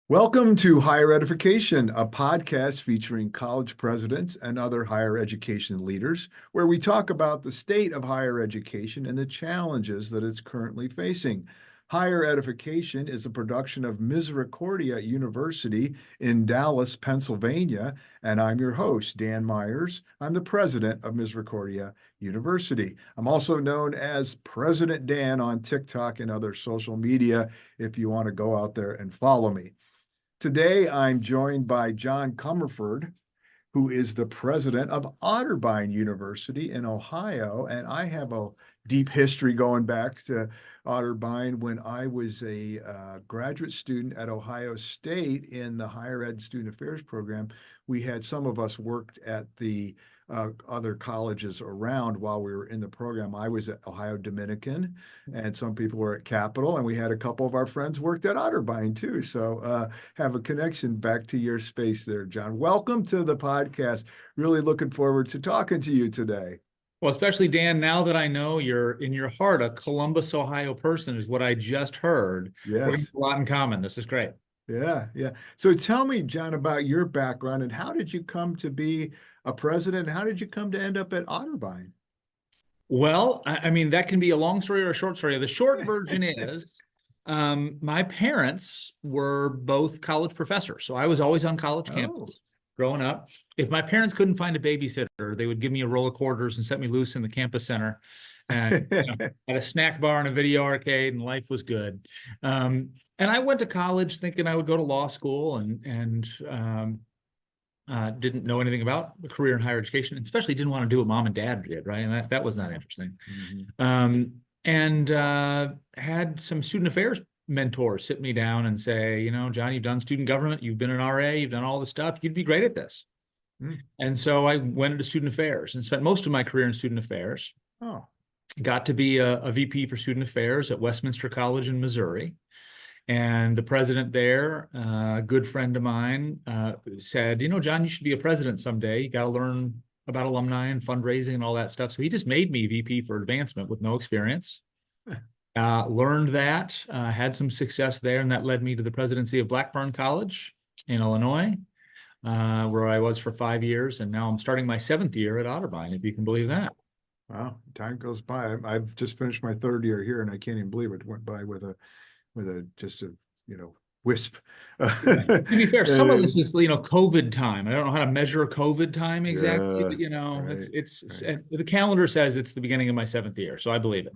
Welcome to Higher Edification, a podcast featuring college presidents and other higher education leaders, where we talk about the state of higher education and the challenges that it's currently facing. Higher Edification is a production of Misericordia University in Dallas, Pennsylvania, and I'm your host, Dan Myers. I'm the president of Misericordia University. I'm also known as President Dan on TikTok and other social media if you want to go out there and follow me. Today, I'm joined by John Comerford, who is the president of Otterbein University in Ohio. And I have a deep history going back to Otterbein when I was a graduate student at Ohio State in the higher ed student affairs program. We had some of us worked at the other colleges around while we were in the program. I was at Ohio Dominican, and some people were at Capital, and we had a couple of our friends worked at Otterbein too. So have a connection back to your space there, John. Welcome to the podcast. Really looking forward to talking to you today. Well, especially Dan, now that I know you're in your heart a Columbus, Ohio person is what I just heard. Yes. We have a lot in common. This is great. Yeah. So tell me, John, about your background and how did you come to be a president? How did you come to end up at Otterbein? Well, I mean, that can be a long story or a short story. The short version is my parents were both college professors. So I was always on college campus growing up. If my parents couldn't find a babysitter, they would give me a roll of quarters and set me loose in the campus center. And had a snack bar and a video arcade, and life was good. And I went to college thinking I would go to law school and didn't know anything about a career in higher education, and especially didn't want to do what mom and dad did, right? And that was not interesting. And had some student affairs mentors sit me down and say, John, you've done student government, you've been an RA, you've done all this stuff, you'd be great at this. And so I went into student affairs and spent most of my career in student affairs. Got to be a VP for student affairs at Westminster College in Missouri. And the president there, a good friend of mine, said, John, you should be a president someday. You got to learn about alumni and fundraising and all that stuff. So he just made me VP for advancement with no experience. Learned that, had some success there, and that led me to the presidency of Blackburn College in Illinois, where I was for 5 years. And now I'm starting my 7th year at Otterbein, if you can believe that. Wow, time goes by. I've just finished my 3rd year here, and I can't even believe it went by with a wisp. To be fair, some of this is COVID time. I don't know how to measure COVID time exactly, but it's right. The calendar says it's the beginning of my 7th year, so I believe it.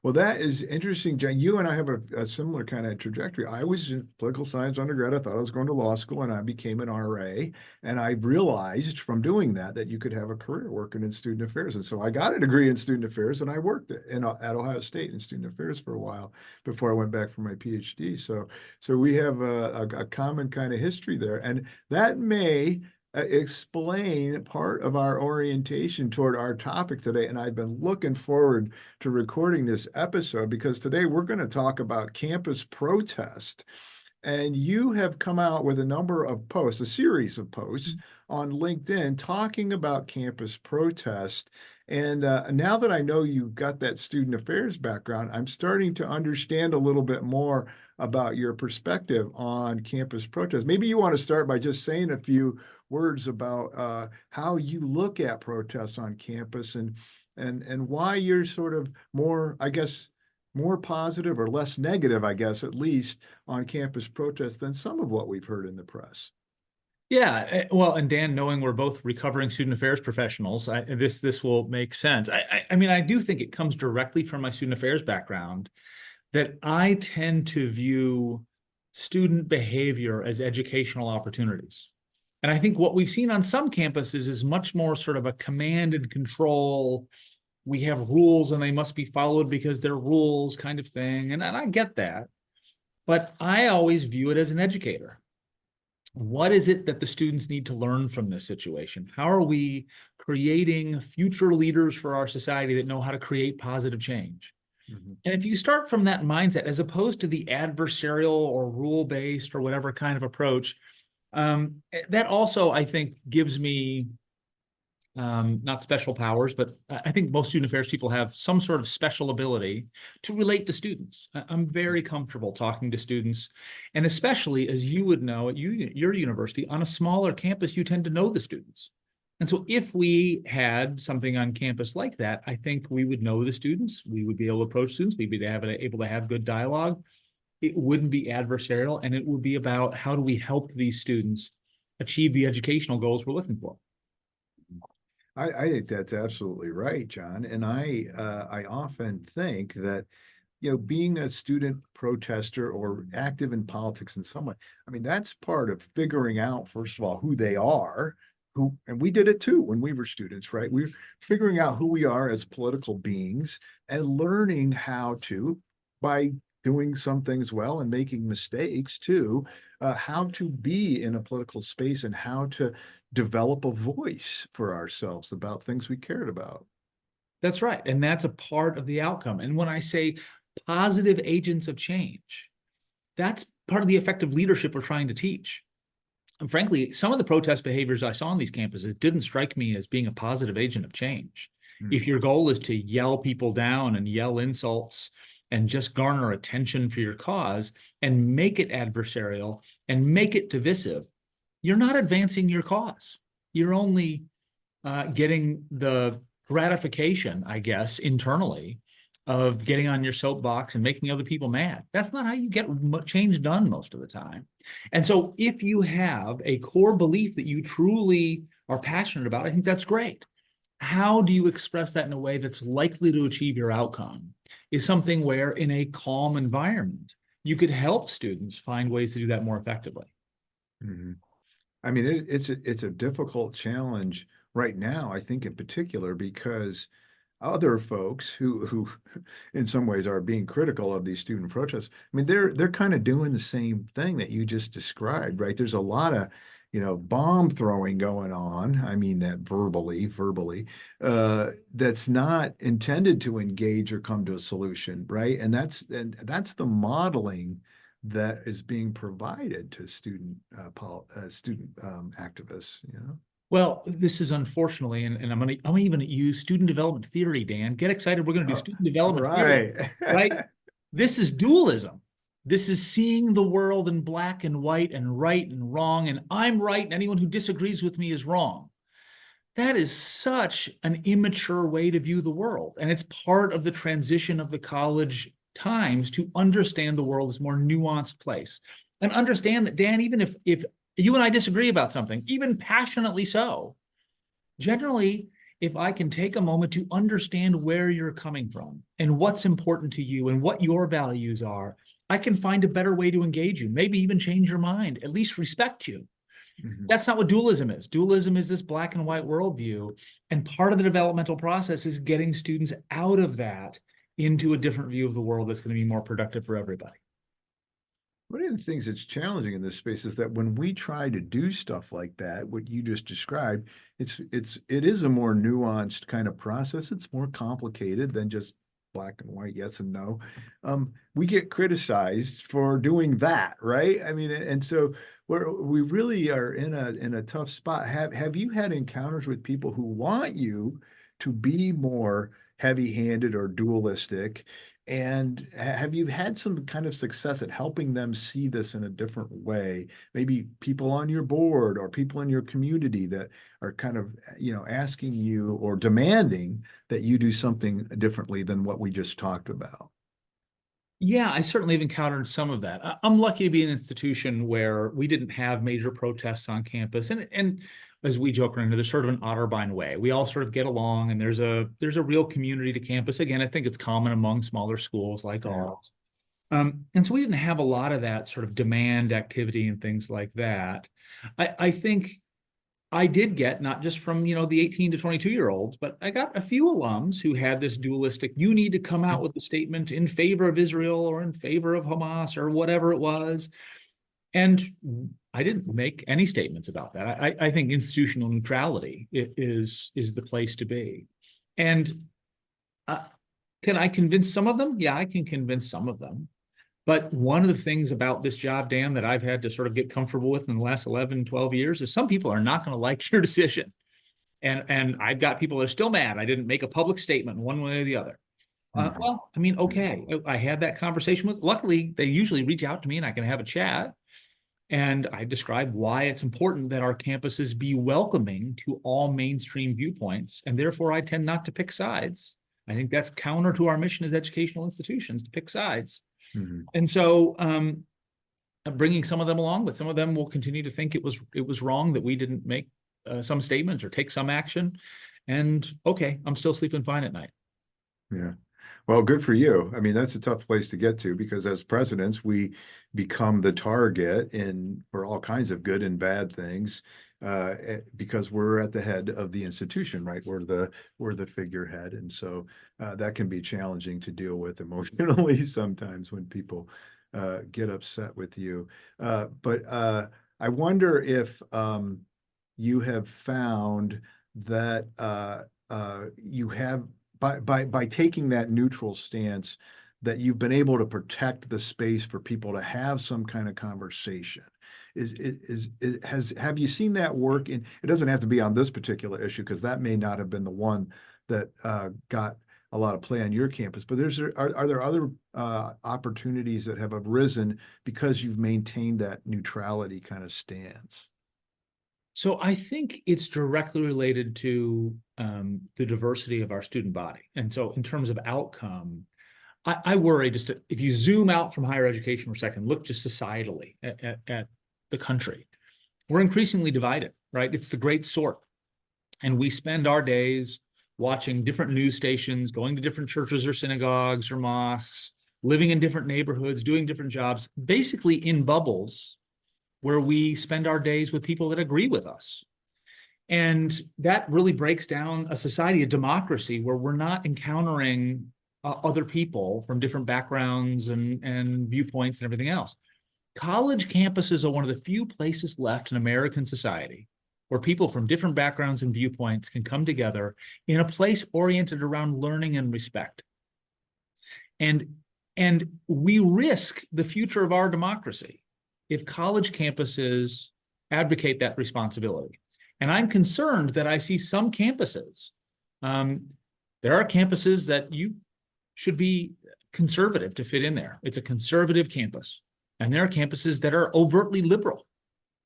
Well, that is interesting, John. You and I have a similar kind of trajectory. I was in political science undergrad. I thought I was going to law school, and I became an RA. And I realized from doing that you could have a career working in student affairs. And so I got a degree in student affairs, and I worked at Ohio State in student affairs for a while before I went back for my PhD. So we have a common kind of history there. And that may explain part of our orientation toward our topic today. And I've been looking forward to recording this episode because today we're going to talk about campus protest. And you have come out with a number of posts, a series of posts on LinkedIn talking about campus protest. And now that I know you've got that student affairs background, I'm starting to understand a little bit more about your perspective on campus protest. Maybe you want to start by just saying a few words about how you look at protests on campus and why you're sort of more positive or less negative, I guess, at least on campus protests than some of what we've heard in the press. Yeah, well, and Dan, knowing we're both recovering student affairs professionals, this will make sense. I mean, I do think it comes directly from my student affairs background that I tend to view student behavior as educational opportunities. And I think what we've seen on some campuses is much more sort of a command and control. We have rules and they must be followed because they're rules kind of thing. And I get that. But I always view it as an educator. What is it that the students need to learn from this situation? How are we creating future leaders for our society that know how to create positive change? And if you start from that mindset, as opposed to the adversarial or rule-based or whatever kind of approach, that also, I think, gives me not special powers, but I think most student affairs people have some sort of special ability to relate to students. I'm very comfortable talking to students, and especially as you would know at your university, on a smaller campus, you tend to know the students. And so if we had something on campus like that, I think we would know the students, we would be able to approach students, we'd be able to have good dialogue. It wouldn't be adversarial, and it would be about how do we help these students achieve the educational goals we're looking for. I think that's absolutely right, John. And I often think that, being a student protester or active in politics in some way, I mean, that's part of figuring out, first of all, who they are, and we did it too when we were students, right? We're figuring out who we are as political beings and learning how to, by doing some things well and making mistakes too, how to be in a political space and how to develop a voice for ourselves about things we cared about. That's right. And that's a part of the outcome. And when I say positive agents of change, that's part of the effective leadership we're trying to teach. And frankly, some of the protest behaviors I saw on these campuses didn't strike me as being a positive agent of change. If your goal is to yell people down and yell insults and just garner attention for your cause and make it adversarial and make it divisive, you're not advancing your cause. You're only getting the gratification, I guess, internally of getting on your soapbox and making other people mad. That's not how you get change done most of the time. And so if you have a core belief that you truly are passionate about, I think that's great. How do you express that in a way that's likely to achieve your outcome is something where in a calm environment, you could help students find ways to do that more effectively. Mm-hmm. I mean, it's a difficult challenge right now, I think in particular, because other folks who in some ways are being critical of these student protests, I mean, they're kind of doing the same thing that you just described, right? There's a lot of, bomb throwing going on. I mean that verbally, that's not intended to engage or come to a solution, right? And that's the modeling that is being provided to student activists, Well, this is unfortunately, and I'm even use student development theory, Dan. Get excited. We're going to do student development theory, right? This is dualism. This is seeing the world in black and white and right and wrong, and I'm right, and anyone who disagrees with me is wrong. That is such an immature way to view the world. And it's part of the transition of the college times to understand the world as a more nuanced place. And understand that, Dan, even if you and I disagree about something, even passionately so, generally, if I can take a moment to understand where you're coming from and what's important to you and what your values are, I can find a better way to engage you, maybe even change your mind, at least respect you. Mm-hmm. That's not what dualism is. Dualism is this black and white worldview. And part of the developmental process is getting students out of that into a different view of the world that's going to be more productive for everybody. One of the things that's challenging in this space is that when we try to do stuff like that, what you just described, it is a more nuanced kind of process. It's more complicated than just black and white, yes and no. We get criticized for doing that, right? I mean, and so we really are in a tough spot. Have you had encounters with people who want you to be more heavy-handed or dualistic? And have you had some kind of success at helping them see this in a different way? Maybe people on your board or people in your community that are kind of, asking you or demanding that you do something differently than what we just talked about. Yeah, I certainly have encountered some of that. I'm lucky to be in an institution where we didn't have major protests on campus. And as we joke around, there's sort of an Otterbein way. We all sort of get along, and there's a real community to campus. Again, I think it's common among smaller schools like ours. And so we didn't have a lot of that sort of demand activity and things like that. I think I did get, not just from, the 18 to 22-year-olds, but I got a few alums who had this dualistic, you need to come out with a statement in favor of Israel or in favor of Hamas or whatever it was. And I didn't make any statements about that. I think institutional neutrality is the place to be. And can I convince some of them? Yeah, I can convince some of them. But one of the things about this job, Dan, that I've had to sort of get comfortable with in the last 11, 12 years is some people are not going to like your decision. And I've got people that are still mad I didn't make a public statement one way or the other. Mhm. Well, I mean, okay, I had that conversation with, luckily, they usually reach out to me and I can have a chat. And I describe why it's important that our campuses be welcoming to all mainstream viewpoints. And therefore, I tend not to pick sides. I think that's counter to our mission as educational institutions to pick sides. Mhm. And so bringing some of them along, but some of them will continue to think it was wrong that we didn't make some statements or take some action. And okay, I'm still sleeping fine at night. Yeah. Well, good for you. I mean, that's a tough place to get to because as presidents, we become the target for all kinds of good and bad things because we're at the head of the institution, right? We're the figurehead, and so that can be challenging to deal with emotionally sometimes when people get upset with you. But I wonder if you have found that you have by taking that neutral stance, that you've been able to protect the space for people to have some kind of conversation. Have you seen that work? And it doesn't have to be on this particular issue because that may not have been the one that got a lot of play on your campus. But are there other opportunities that have arisen because you've maintained that neutrality kind of stance? So I think it's directly related to the diversity of our student body. And so in terms of outcome, I worry if you zoom out from higher education for a second, look just societally at the country, we're increasingly divided, right? It's the great sort. And we spend our days watching different news stations, going to different churches or synagogues or mosques, living in different neighborhoods, doing different jobs, basically in bubbles where we spend our days with people that agree with us. And that really breaks down a society, a democracy, where we're not encountering other people from different backgrounds and viewpoints and everything else. College campuses are one of the few places left in American society where people from different backgrounds and viewpoints can come together in a place oriented around learning and respect. And we risk the future of our democracy if college campuses advocate that responsibility. And I'm concerned that I see some campuses, there are campuses that you should be conservative to fit in there. It's a conservative campus. And there are campuses that are overtly liberal,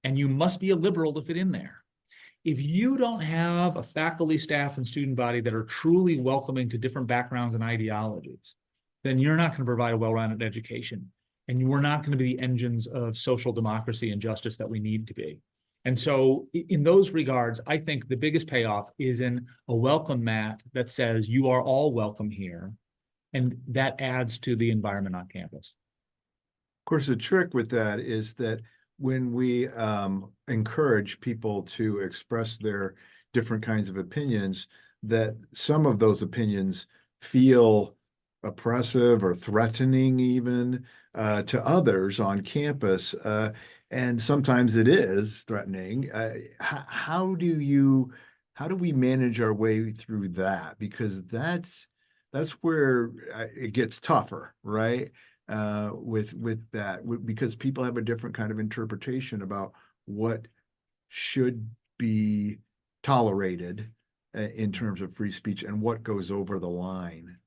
and you must be a liberal to fit in there. If you don't have a faculty, staff, and student body that are truly welcoming to different backgrounds and ideologies, then you're not going to provide a well-rounded education. And we're not going to be the engines of social democracy and justice that we need to be. And so in those regards, I think the biggest payoff is in a welcome mat that says you are all welcome here. And that adds to the environment on campus. Of course, the trick with that is that when we encourage people to express their different kinds of opinions, that some of those opinions feel oppressive or threatening even to others on campus. And sometimes it is threatening. How do we manage our way through that? Because that's where it gets tougher, right? With that, because people have a different kind of interpretation about what should be tolerated in terms of free speech and what goes over the line.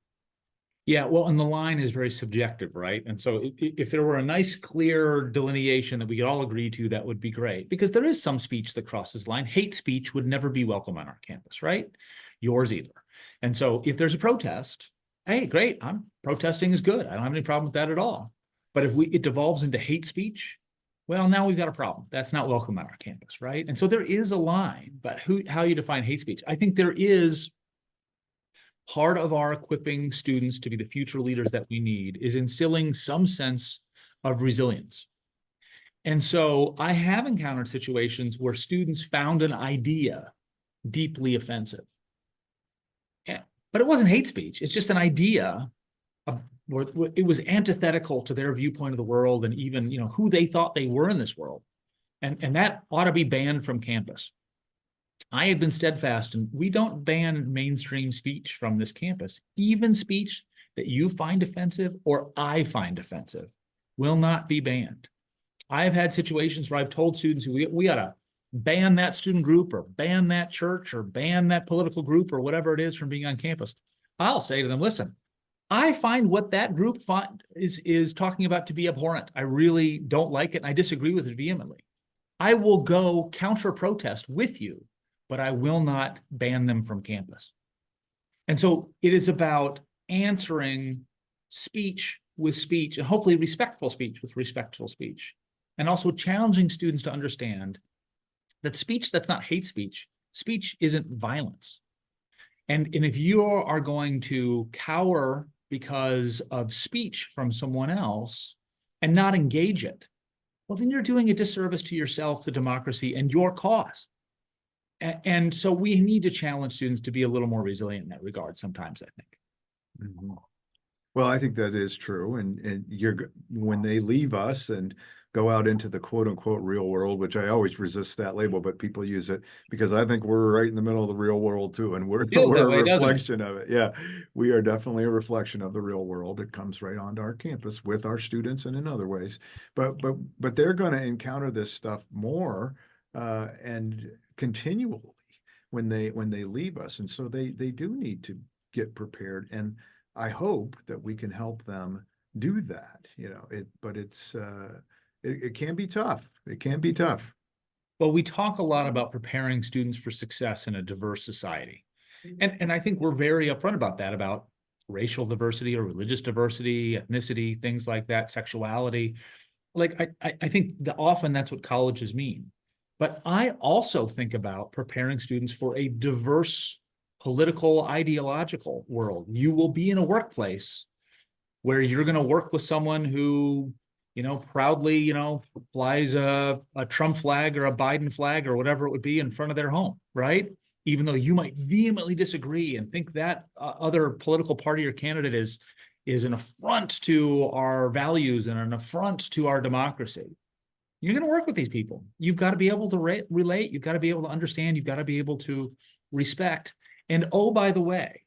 Yeah, well, and the line is very subjective, right? And so if there were a nice, clear delineation that we could all agree to, that would be great. Because there is some speech that crosses the line. Hate speech would never be welcome on our campus, right? Yours either. And so if there's a protest, hey, great, protesting is good. I don't have any problem with that at all. But if it devolves into hate speech, well, now we've got a problem. That's not welcome on our campus, right? And so there is a line, but how you define hate speech, I think there is part of our equipping students to be the future leaders that we need is instilling some sense of resilience. And so I have encountered situations where students found an idea deeply offensive. But it wasn't hate speech. It's just an idea. It was antithetical to their viewpoint of the world and even, who they thought they were in this world. And that ought to be banned from campus. I have been steadfast, and we don't ban mainstream speech from this campus. Even speech that you find offensive or I find offensive will not be banned. I've had situations where I've told students we ought to ban that student group or ban that church or ban that political group or whatever it is from being on campus. I'll say to them, listen, I find what that group is talking about to be abhorrent. I really don't like it, and I disagree with it vehemently. I will go counter protest with you, but I will not ban them from campus. And so it is about answering speech with speech, and hopefully respectful speech with respectful speech, and also challenging students to understand that speech that's not hate speech, speech isn't violence. And if you are going to cower because of speech from someone else and not engage it, well, then you're doing a disservice to yourself, to democracy, and your cause. And so we need to challenge students to be a little more resilient in that regard sometimes, I think. Mhm. Well, I think that is true. And when they leave us and go out into the quote unquote real world, which I always resist that label, but people use it because I think we're right in the middle of the real world too. And we're Feels that a way, doesn't it? reflection of it. Yeah, we are definitely a reflection of the real world. It comes right onto our campus with our students and in other ways. But they're going to encounter this stuff more and continually when they leave us. And so they do need to get prepared. And I hope that we can help them do that, but it can be tough. It can be tough. Well, we talk a lot about preparing students for success in a diverse society. And I think we're very upfront about that, about racial diversity or religious diversity, ethnicity, things like that, sexuality. Like, I think that often that's what colleges mean. But I also think about preparing students for a diverse political, ideological world. You will be in a workplace where you're going to work with someone who, proudly, flies a Trump flag or a Biden flag or whatever it would be in front of their home, right? Even though you might vehemently disagree and think that other political party or candidate is an affront to our values and an affront to our democracy. You're going to work with these people. You've got to be able to relate. You've got to be able to understand. You've got to be able to respect. And oh, by the way,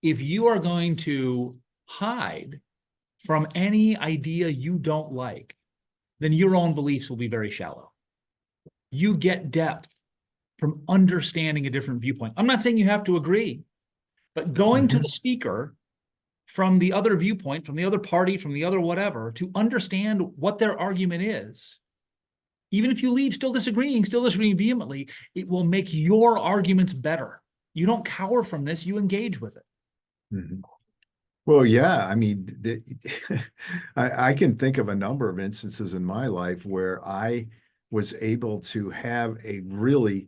if you are going to hide from any idea you don't like, then your own beliefs will be very shallow. You get depth from understanding a different viewpoint. I'm not saying you have to agree, but going to the speaker from the other viewpoint, from the other party, from the other whatever, to understand what their argument is, even if you leave still disagreeing vehemently, it will make your arguments better. You don't cower from this, you engage with it. Mm-hmm. Well, yeah, I mean, I can think of a number of instances in my life where I was able to have a really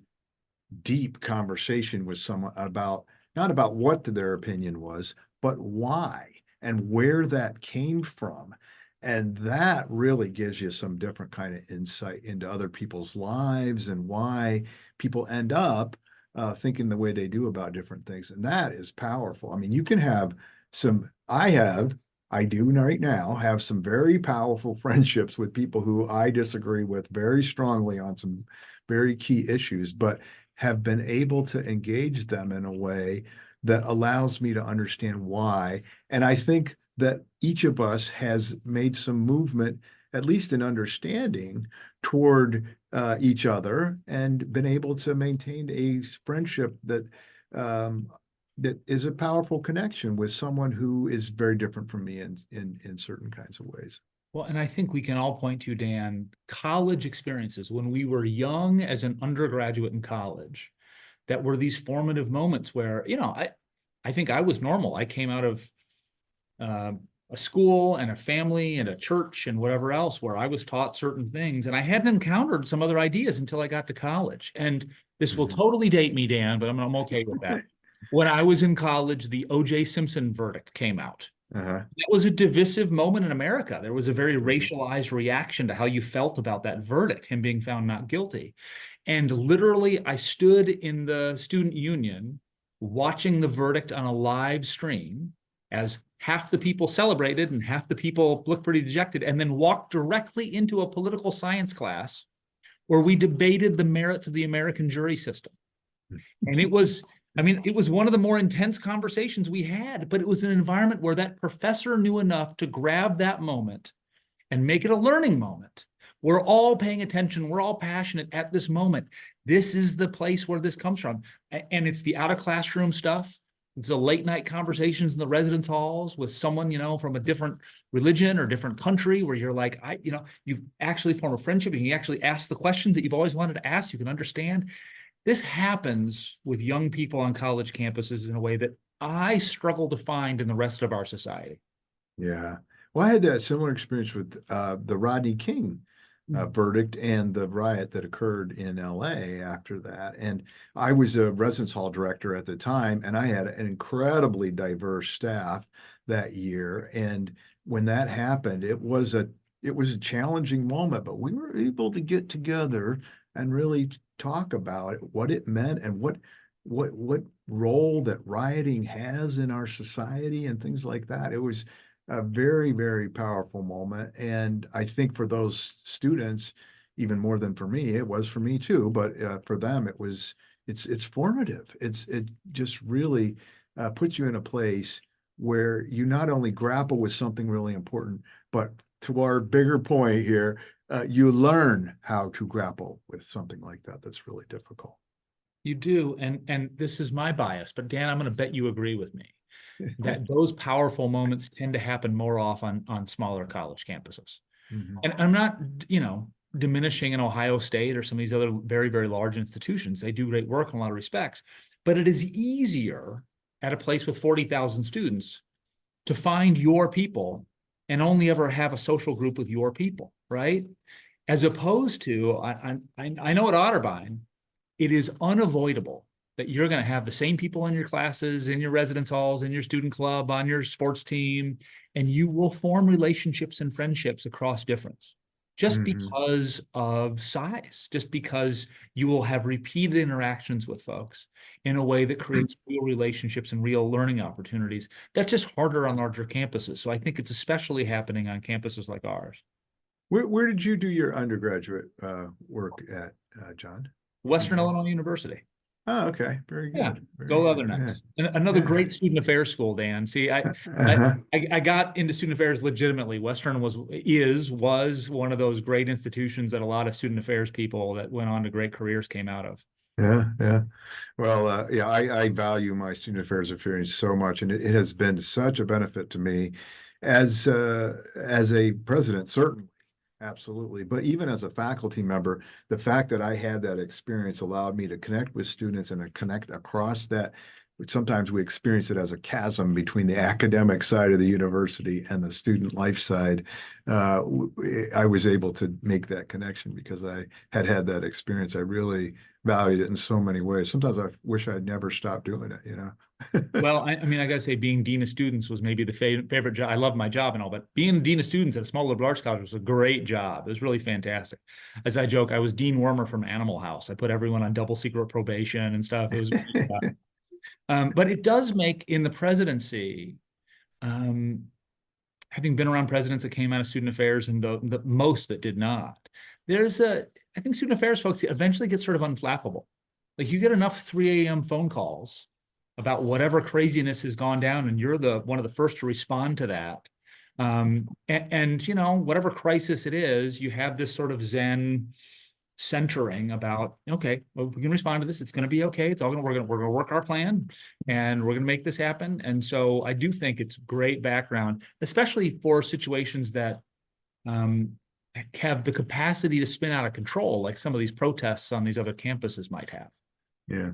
deep conversation with someone about, not about what their opinion was, but why and where that came from. And that really gives you some different kind of insight into other people's lives and why people end up thinking the way they do about different things. And that is powerful. I mean, you can have I do right now have some very powerful friendships with people who I disagree with very strongly on some very key issues, but have been able to engage them in a way that allows me to understand why. And I think that each of us has made some movement, at least in understanding, toward each other and been able to maintain a friendship that is a powerful connection with someone who is very different from me in certain kinds of ways. Well, and I think we can all point to, Dan, college experiences when we were young as an undergraduate in college, that were these formative moments where, I think I was normal. I came out of a school and a family and a church and whatever else where I was taught certain things, and I hadn't encountered some other ideas until I got to college. And this will totally date me, Dan, but I'm okay with that. When I was in college, the O.J. Simpson verdict came out. It was a divisive moment in America. There was a very racialized reaction to how you felt about that verdict, him being found not guilty. And literally, I stood in the student union watching the verdict on a live stream as half the people celebrated and half the people looked pretty dejected, and then walked directly into a political science class where we debated the merits of the American jury system. And it was one of the more intense conversations we had, but it was an environment where that professor knew enough to grab that moment and make it a learning moment, We're all paying attention. We're all passionate at this moment. This is the place where this comes from. And it's the out of classroom stuff. It's the late night conversations in the residence halls with someone, from a different religion or different country where you're like, you actually form a friendship and you actually ask the questions that you've always wanted to ask. You can understand. This happens with young people on college campuses in a way that I struggle to find in the rest of our society. Yeah. Well, I had that similar experience with the Rodney King verdict and the riot that occurred in LA after that. And I was a residence hall director at the time, and I had an incredibly diverse staff that year. And when that happened, it was a challenging moment, but we were able to get together and really talk about what it meant and what role that rioting has in our society and things like that. It was a very, very powerful moment. And I think for those students, even more than for me, it was for me too, but for them, it's formative. It just really puts you in a place where you not only grapple with something really important, but to our bigger point here, you learn how to grapple with something like that that's really difficult. You do, and this is my bias, but Dan, I'm going to bet you agree with me that those powerful moments tend to happen more often on smaller college campuses. Mhm. And I'm not, diminishing in Ohio State or some of these other very, very large institutions. They do great work in a lot of respects, but it is easier at a place with 40,000 students to find your people and only ever have a social group with your people, right? As opposed to, I know at Otterbein, it is unavoidable that you're going to have the same people in your classes, in your residence halls, in your student club, on your sports team, and you will form relationships and friendships across difference just Mhm. because of size, just because you will have repeated interactions with folks in a way that creates real relationships and real learning opportunities. That's just harder on larger campuses. So I think it's especially happening on campuses like ours. Where did you do your undergraduate work at, John? Western Mhm. Illinois University. Oh, okay. Very Yeah, good. Very go good. Yeah. Leathernecks. And another Yeah. great student affairs school, Dan. See, I Uh-huh. I got into student affairs legitimately. Western was one of those great institutions that a lot of student affairs people that went on to great careers came out of. Yeah, yeah. Well, yeah, I value my student affairs experience so much, and it has been such a benefit to me as a president, certainly, absolutely. But even as a faculty member, the fact that I had that experience allowed me to connect with students and to connect across that. Sometimes we experience it as a chasm between the academic side of the university and the student life side. I was able to make that connection because I had that experience. I really valued it in so many ways. Sometimes I wish I'd never stopped doing it. Well, I mean, I gotta say, being dean of students was maybe the favorite job. I love my job and all, but being dean of students at a small liberal arts college was a great job. It was really fantastic. As I joke, I was Dean Wormer from Animal House. I put everyone on double secret probation and stuff. It was, but it does make in the presidency, having been around presidents that came out of student affairs and the most that did not, I think student affairs folks eventually get sort of unflappable. Like you get enough 3 a.m. phone calls about whatever craziness has gone down, and you're one of the first to respond to that. And whatever crisis it is, you have this sort of Zen centering about, okay, well, we can respond to this. It's going to be okay. We're going to work our plan and we're going to make this happen. And so I do think it's great background, especially for situations that have the capacity to spin out of control, like some of these protests on these other campuses might have. Yeah,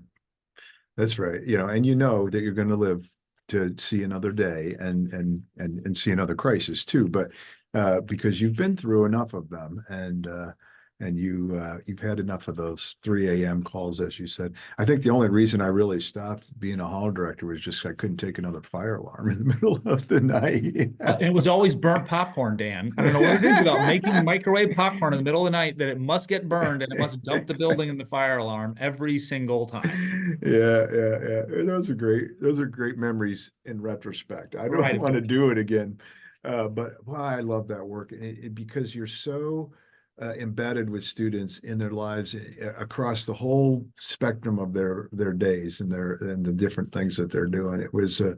that's right. And that you're going to live to see another day and see another crisis too. But because you've been through enough of them and you've had enough of those 3 a.m. calls, as you said. I think the only reason I really stopped being a hall director was just I couldn't take another fire alarm in the middle of the night. And it was always burnt popcorn, Dan. I don't know what it is about making microwave popcorn in the middle of the night that it must get burned and it must dump the building in the fire alarm every single time. Yeah. Those are great memories in retrospect. I don't Right. want to do it again. But I love that work because you're so embedded with students in their lives across the whole spectrum of their days and the different things that they're doing. It's a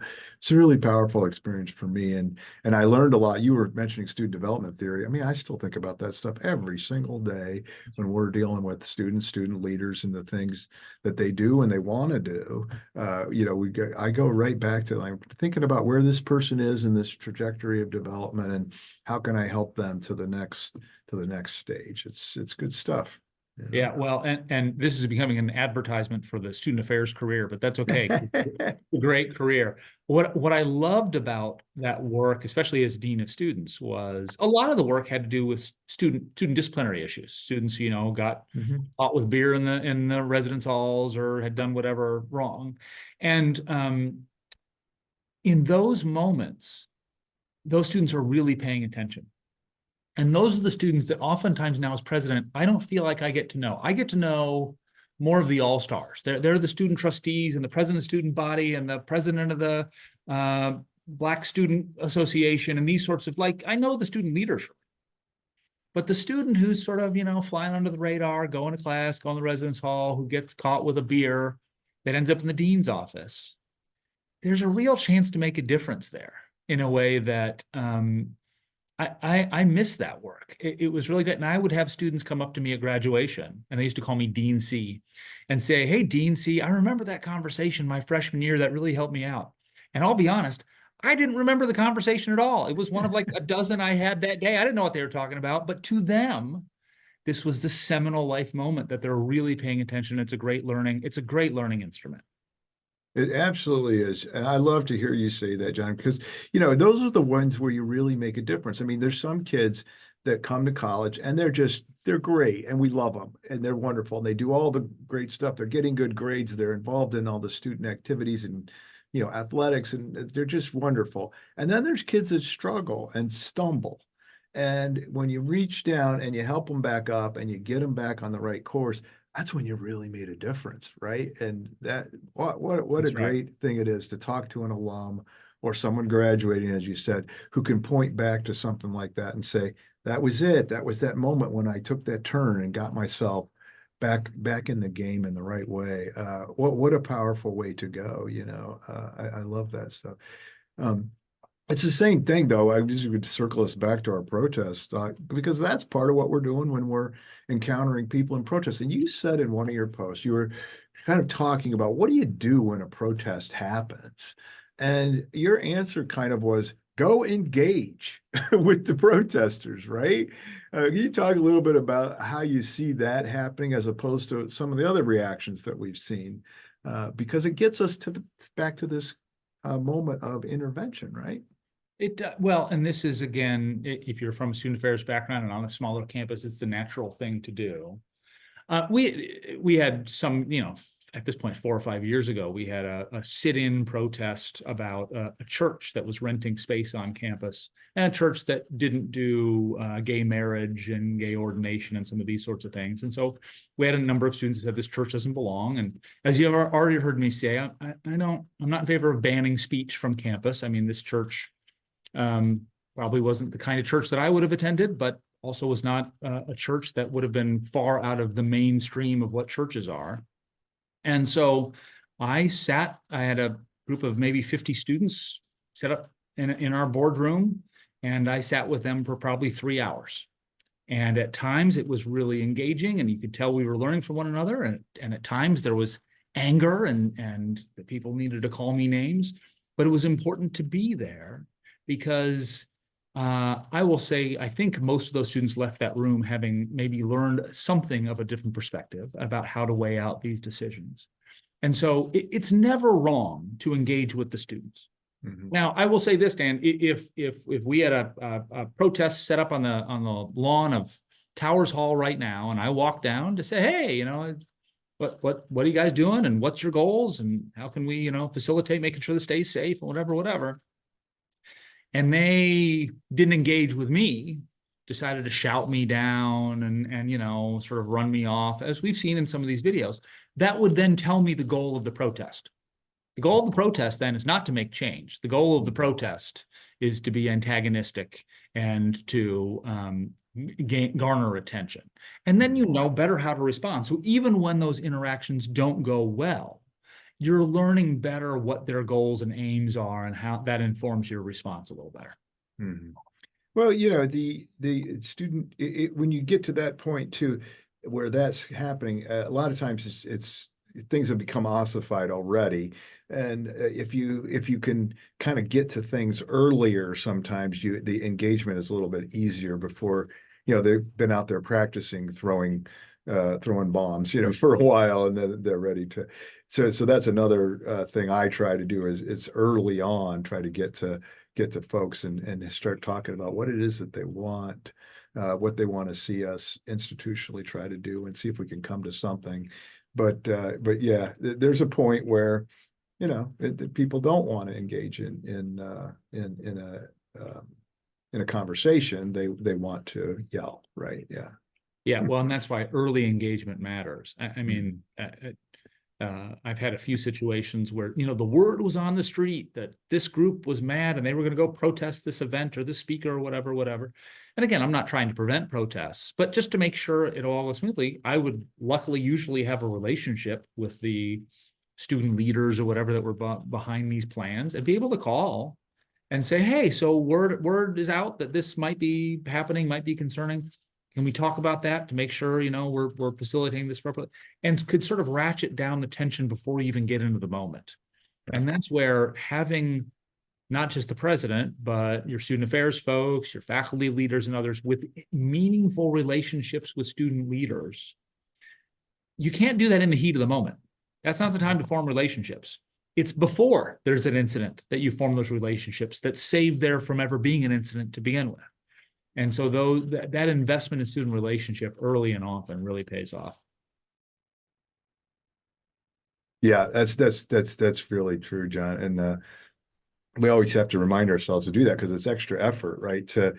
really powerful experience for me, and I learned a lot. You were mentioning student development theory. I mean, I still think about that stuff every single day when we're dealing with students, student leaders, and the things that they do and they want to do. I go right back to like thinking about where this person is in this trajectory of development and how can I help them to the next stage. It's good stuff. Yeah, well, and this is becoming an advertisement for the student affairs career, but that's okay. A great career. What I loved about that work, especially as dean of students, was a lot of the work had to do with student disciplinary issues. Students, got caught with beer in the residence halls or had done whatever wrong, and in those moments, those students are really paying attention. And those are the students that oftentimes now as president, I don't feel like I get to know. I get to know more of the all-stars. They're the student trustees and the president of the student body and the president of the Black Student Association and these sorts of, like, I know the student leadership. But the student who's sort of, flying under the radar, going to class, going to the residence hall, who gets caught with a beer that ends up in the dean's office, there's a real chance to make a difference there in a way that I miss that work. It was really good. And I would have students come up to me at graduation, and they used to call me Dean C, and say, "Hey, Dean C, I remember that conversation my freshman year that really helped me out." And I'll be honest, I didn't remember the conversation at all. It was one of like a dozen I had that day. I didn't know what they were talking about, but to them, this was the seminal life moment that they're really paying attention. It's a great learning instrument. It absolutely is. And I love to hear you say that, John, because, those are the ones where you really make a difference. I mean, there's some kids that come to college and they're great and we love them and they're wonderful and they do all the great stuff. They're getting good grades. They're involved in all the student activities and, athletics, and they're just wonderful. And then there's kids that struggle and stumble. And when you reach down and you help them back up and you get them back on the right course, that's when you really made a difference, right? And what a great thing it is to talk to an alum or someone graduating, as you said, who can point back to something like that and say, that was it. That was that moment when I took that turn and got myself back in the game in the right way. What a powerful way to go, I love that stuff. It's the same thing, though. I just would circle us back to our protest, because that's part of what we're doing when we're encountering people in protest. And you said in one of your posts, you were kind of talking about what do you do when a protest happens? And your answer kind of was, go engage with the protesters, right? Can you talk a little bit about how you see that happening as opposed to some of the other reactions that we've seen? Because it gets us back to this moment of intervention, right? Well, and this is, again, if you're from a student affairs background and on a smaller campus, it's the natural thing to do. We had some, at this point, 4 or 5 years ago, we had a sit-in protest about a church that was renting space on campus, and a church that didn't do gay marriage and gay ordination and some of these sorts of things. And so we had a number of students that said this church doesn't belong. And as you have already heard me say, I'm not in favor of banning speech from campus. I mean, this church probably wasn't the kind of church that I would have attended, but also was not a church that would have been far out of the mainstream of what churches are. And so I had a group of maybe 50 students set up in our boardroom, and I sat with them for probably 3 hours. And at times it was really engaging, and you could tell we were learning from one another. And at times there was anger and the people needed to call me names, but it was important to be there. Because I will say, I think most of those students left that room having maybe learned something of a different perspective about how to weigh out these decisions. And so it's never wrong to engage with the students. Mm-hmm. Now, I will say this, Dan, if we had a protest set up on the lawn of Towers Hall right now, and I walk down to say, hey, what are you guys doing, and what's your goals, and how can we, facilitate making sure this stays safe, and whatever. And they didn't engage with me, decided to shout me down and sort of run me off, as we've seen in some of these videos. That would then tell me the goal of the protest. The goal of the protest then is not to make change. The goal of the protest is to be antagonistic and to garner attention. And then you know better how to respond. So even when those interactions don't go well, you're learning better what their goals and aims are and how that informs your response a little better. Mhm. Well, you know, the student, when you get to that point too, where that's happening, a lot of times it's things have become ossified already. And if you can kind of get to things earlier, sometimes the engagement is a little bit easier before, you know, they've been out there practicing throwing bombs, you know, for a while, and then they're ready to. So that's another thing I try to do is early on try to get to folks and start talking about what it is that they want, what they want to see us institutionally try to do, and see if we can come to something. But yeah, there's a point where, you know, people don't want to engage in a conversation. They want to yell, right? Yeah. Yeah, well, and that's why early engagement matters. I mean, I've had a few situations where, you know, the word was on the street that this group was mad and they were going to go protest this event or this speaker or whatever, whatever. And again, I'm not trying to prevent protests, but just to make sure it all goes smoothly, I would luckily usually have a relationship with the student leaders or whatever that were behind these plans and be able to call and say, hey, so word is out that this might be happening, might be concerning. Can we talk about that to make sure, you know, we're facilitating this properly, and could sort of ratchet down the tension before we even get into the moment. And that's where having not just the president, but your student affairs folks, your faculty leaders and others with meaningful relationships with student leaders, you can't do that in the heat of the moment. That's not the time to form relationships. It's before there's an incident that you form those relationships that save there from ever being an incident to begin with. And so that investment in student relationship early and often really pays off. Yeah, that's really true, John. And we always have to remind ourselves to do that because it's extra effort, right? To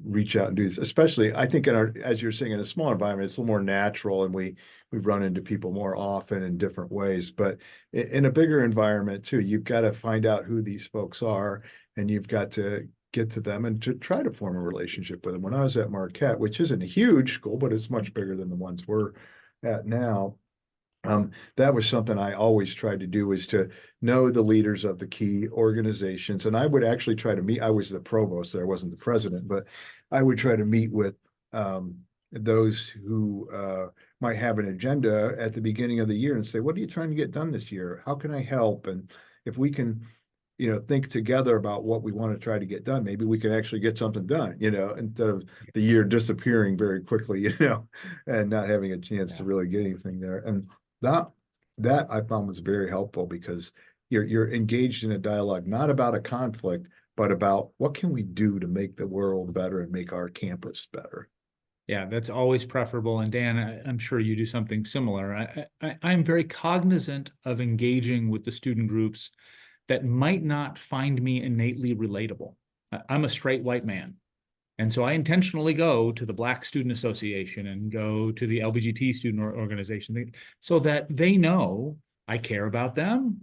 reach out and do this, especially I think as you're saying, in a small environment, it's a little more natural, and we run into people more often in different ways. But in a bigger environment too, you've got to find out who these folks are, and you've got to get to them and to try to form a relationship with them. When I was at Marquette, which isn't a huge school, but it's much bigger than the ones we're at now, that was something I always tried to do, is to know the leaders of the key organizations. And I would actually try to meet, I was the provost there, I wasn't the president, but I would try to meet with those who might have an agenda at the beginning of the year and say, what are you trying to get done this year? How can I help? And if we can, you know, think together about what we want to try to get done, maybe we can actually get something done, you know, instead of the year disappearing very quickly, you know, and not having a chance to really get anything there. And that I found was very helpful, because you're engaged in a dialogue, not about a conflict, but about what can we do to make the world better and make our campus better. Yeah, that's always preferable. And Dan, I'm sure you do something similar. I'm very cognizant of engaging with the student groups that might not find me innately relatable. I'm a straight white man. And so I intentionally go to the Black Student Association and go to the LGBT student organization so that they know I care about them.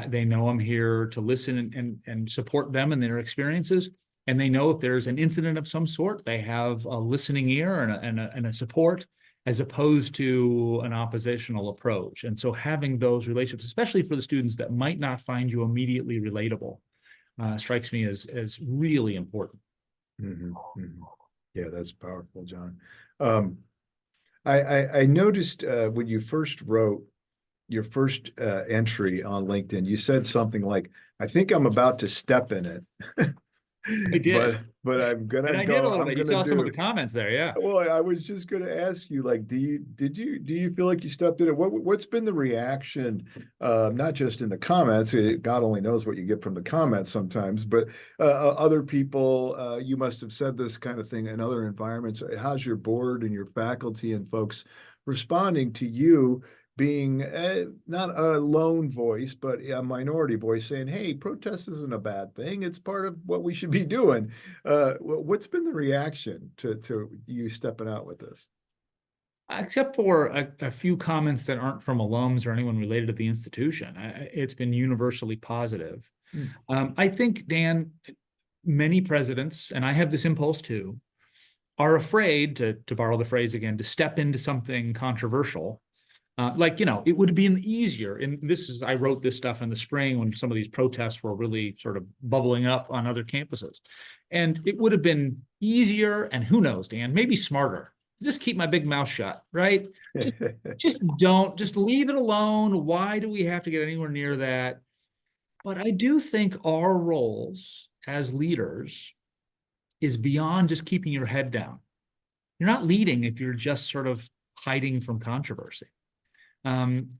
They know I'm here to listen and support them in their experiences. And they know if there's an incident of some sort, they have a listening ear and a support, as opposed to an oppositional approach. And so having those relationships, especially for the students that might not find you immediately relatable, strikes me as really important. Mm-hmm, mm-hmm. Yeah, that's powerful, John. I noticed when you first wrote your first entry on LinkedIn, you said something like, I think I'm about to step in it. I did. But I'm gonna And I go, did a little I'm bit. You gonna saw some of the do. comments there, yeah. Well, I was just going to ask you, like, do you feel like you stepped in it? What's been the reaction, not just in the comments? God only knows what you get from the comments sometimes, but other people, you must have said this kind of thing in other environments. How's your board and your faculty and folks responding to you being not a lone voice, but a minority voice, saying, hey, protest isn't a bad thing. It's part of what we should be doing. What's been the reaction to you stepping out with this? Except for a few comments that aren't from alums or anyone related to the institution. It's been universally positive. I think, Dan, many presidents, and I have this impulse too, are afraid to borrow the phrase again, to step into something controversial. Like, it would have been easier. And I wrote this stuff in the spring when some of these protests were really sort of bubbling up on other campuses. And it would have been easier, and who knows, Dan, maybe smarter. Just keep my big mouth shut, right? Just leave it alone. Why do we have to get anywhere near that? But I do think our roles as leaders is beyond just keeping your head down. You're not leading if you're just sort of hiding from controversy.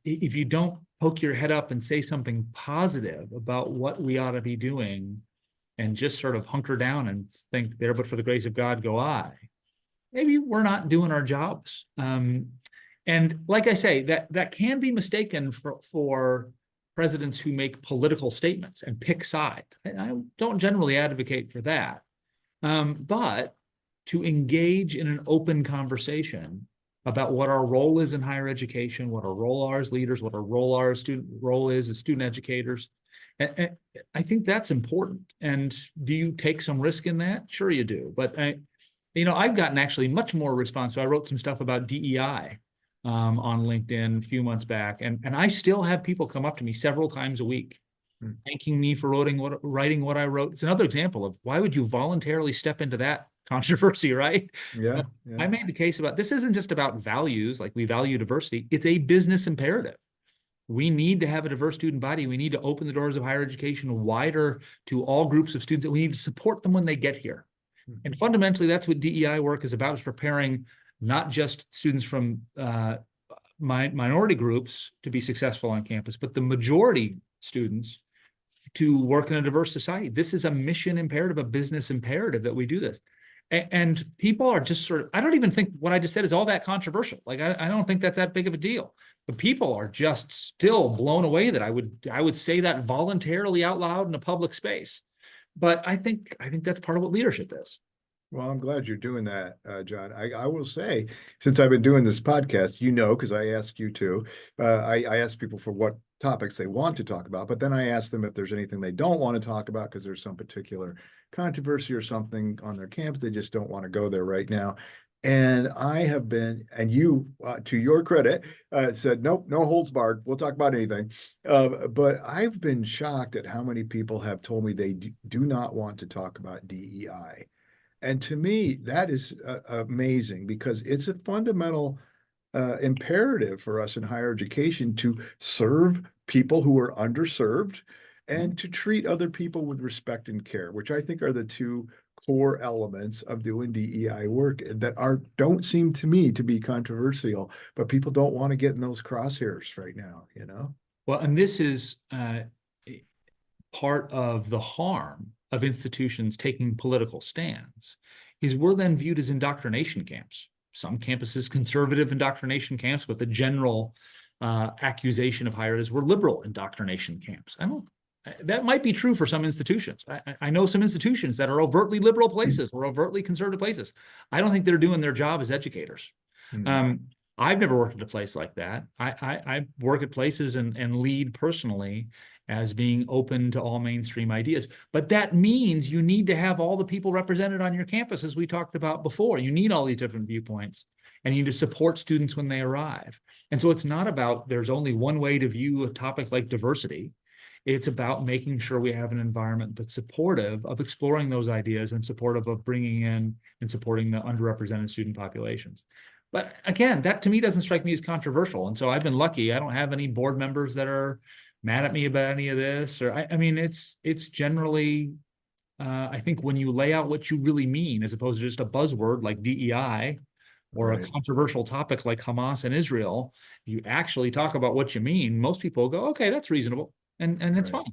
If you don't poke your head up and say something positive about what we ought to be doing and just sort of hunker down and think there, but for the grace of God, go I, maybe we're not doing our jobs. And like I say, that can be mistaken for presidents who make political statements and pick sides. I don't generally advocate for that. But to engage in an open conversation about what our role is in higher education, what our role are as leaders, what our role is as student educators. And I think that's important. And do you take some risk in that? Sure you do. But I've gotten actually much more response. So I wrote some stuff about DEI on LinkedIn a few months back. And I still have people come up to me several times a week thanking me for writing what I wrote. It's another example of why would you voluntarily step into that controversy, right? Yeah. I made the case about this isn't just about values, like we value diversity. It's a business imperative. We need to have a diverse student body. We need to open the doors of higher education wider to all groups of students, and we need to support them when they get here. And fundamentally, that's what DEI work is about, is preparing not just students from minority groups to be successful on campus, but the majority students to work in a diverse society. This is a mission imperative, a business imperative that we do this. And people are just sort of, I don't even think what I just said is all that controversial. Like, I don't think that's that big of a deal. But people are just still blown away that I would say that voluntarily out loud in a public space. But I think that's part of what leadership is. Well, I'm glad you're doing that, John. I will say, since I've been doing this podcast, because I ask you to, I ask people for what topics they want to talk about, but then I ask them if there's anything they don't want to talk about because there's some particular controversy or something on their campus. They just don't want to go there right now. And I have been, and you, to your credit, said, nope, no holds barred. We'll talk about anything. But I've been shocked at how many people have told me they do not want to talk about DEI. And to me, that is amazing because it's a fundamental imperative for us in higher education to serve people who are underserved and to treat other people with respect and care, which I think are the two core elements of doing DEI work that don't seem to me to be controversial, but people don't want to get in those crosshairs right now, Well, and this is part of the harm of institutions taking political stands is we're then viewed as indoctrination camps. Some campuses, conservative indoctrination camps, but the general accusation of higher ed is we're liberal indoctrination camps. That might be true for some institutions. I know some institutions that are overtly liberal places or overtly conservative places. I don't think they're doing their job as educators. I've never worked at a place like that. I work at places and lead personally as being open to all mainstream ideas. But that means you need to have all the people represented on your campus, as we talked about before. You need all these different viewpoints, and you need to support students when they arrive. And so it's not about there's only one way to view a topic like diversity. It's about making sure we have an environment that's supportive of exploring those ideas and supportive of bringing in and supporting the underrepresented student populations. But again, that to me doesn't strike me as controversial. And so I've been lucky. I don't have any board members that are mad at me about any of this. Or it's generally, I think when you lay out what you really mean, as opposed to just a buzzword like DEI or a controversial topic like Hamas and Israel, you actually talk about what you mean. Most people go, okay, that's reasonable. And it's fine.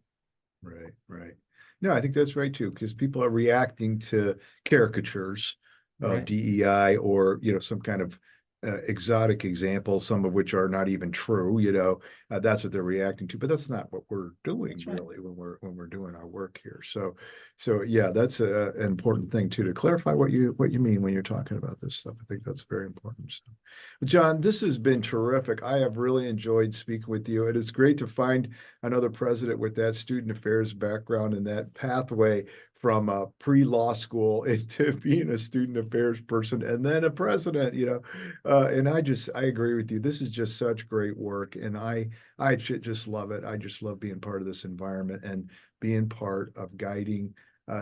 Right. No, I think that's right too, because people are reacting to caricatures of DEI or, some kind of exotic example, some of which are not even true, that's what they're reacting to, but that's not what we're doing really when we're doing our work here. So yeah, that's an important thing too, to clarify what you mean when you're talking about this stuff. I think that's very important. So, John, this has been terrific. I have really enjoyed speaking with you. It is great to find another president with that student affairs background and that pathway from a pre-law school into being a student affairs person and then a president, and I agree with you. This is just such great work, and I just love it. I just love being part of this environment and being part of guiding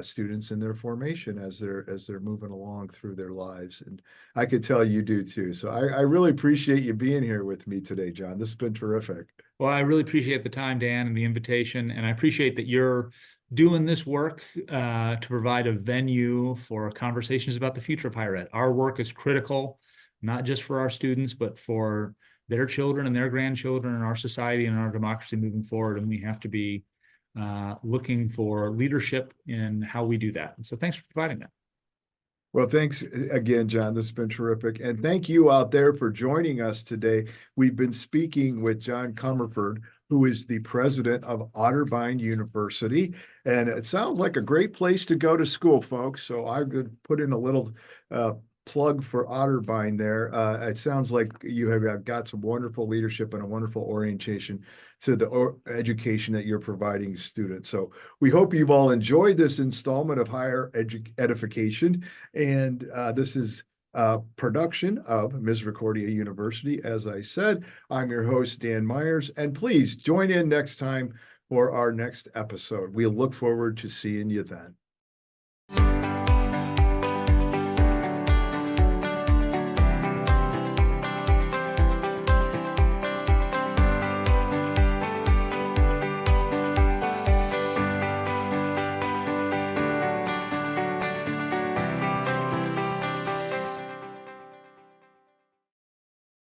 students in their formation as they're moving along through their lives. And I could tell you do too. So I really appreciate you being here with me today, John. This has been terrific. Well, I really appreciate the time, Dan, and the invitation, and I appreciate that you're doing this work to provide a venue for conversations about the future of higher ed. Our work is critical, not just for our students, but for their children and their grandchildren and our society and our democracy moving forward. And we have to be looking for leadership in how we do that. And so thanks for providing that. Well, thanks again, John. This has been terrific. And thank you out there for joining us today. We've been speaking with John Comerford, who is the president of Otterbein University. And it sounds like a great place to go to school, folks. So I would put in a little plug for Otterbein there. It sounds like you have got some wonderful leadership and a wonderful orientation to the education that you're providing students. So we hope you've all enjoyed this installment of Higher Edification. And this is a production of Misericordia University. As I said, I'm your host, Dan Myers, and please join in next time for our next episode. We'll look forward to seeing you then.